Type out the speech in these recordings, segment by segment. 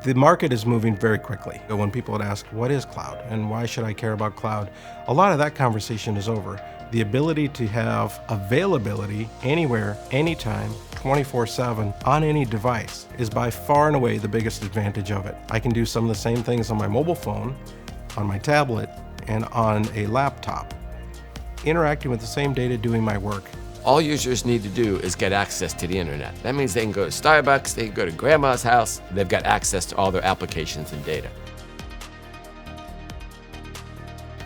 The market is moving very quickly. When people would ask, what is cloud and why should I care about cloud? A lot of that conversation is over. The ability to have availability anywhere, anytime, 24/7 on any device is by far and away the biggest advantage of it. I can do some of the same things on my mobile phone, on my tablet, and on a laptop, interacting with the same data, doing my work. All users need to do is get access to the internet. That means they can go to Starbucks, they can go to grandma's house, they've got access to all their applications and data.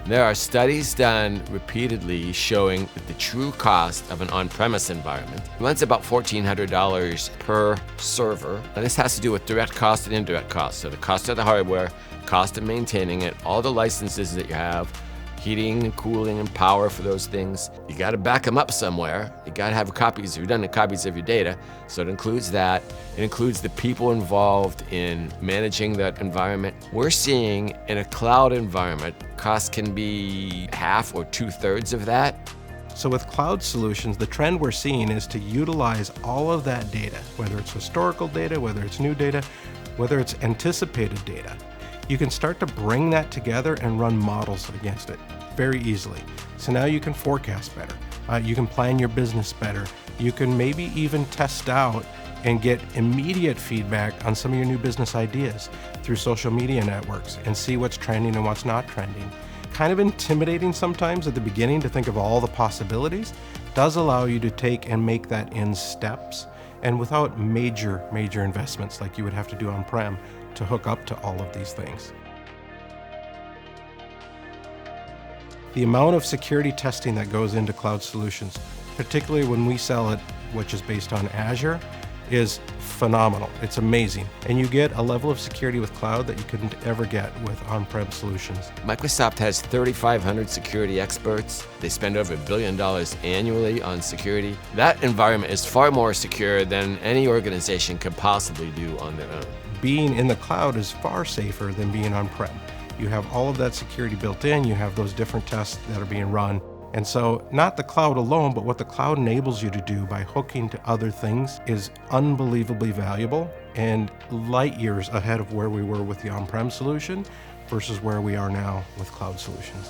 There are studies done repeatedly showing that the true cost of an on-premise environment runs about $1,400 per server. And this has to do with direct cost and indirect cost. So the cost of the hardware, cost of maintaining it, all the licenses that you have, heating and cooling and power for those things. You got to back them up somewhere. You got to have redundant copies of your data. So it includes that. It includes the people involved in managing that environment. We're seeing in a cloud environment, costs can be half or 2/3 of that. So with cloud solutions, the trend we're seeing is to utilize all of that data, whether it's historical data, whether it's new data, whether it's anticipated data. You can start to bring that together and run models against it very easily. So now you can forecast better. You can plan your business better. You can maybe even test out and get immediate feedback on some of your new business ideas through social media networks and see what's trending and what's not trending. Kind of intimidating sometimes at the beginning to think of all the possibilities, does allow you to take and make that in steps and without major investments like you would have to do on-prem to hook up to all of these things. The amount of security testing that goes into cloud solutions, particularly when we sell it, which is based on Azure, is phenomenal. It's amazing. And you get a level of security with cloud that you couldn't ever get with on-prem solutions. Microsoft has 3,500 security experts. They spend over $1 billion annually on security. That environment is far more secure than any organization could possibly do on their own. Being in the cloud is far safer than being on-prem. You have all of that security built in, you have those different tests that are being run. And so not the cloud alone, but what the cloud enables you to do by hooking to other things is unbelievably valuable and light years ahead of where we were with the on-prem solution versus where we are now with cloud solutions.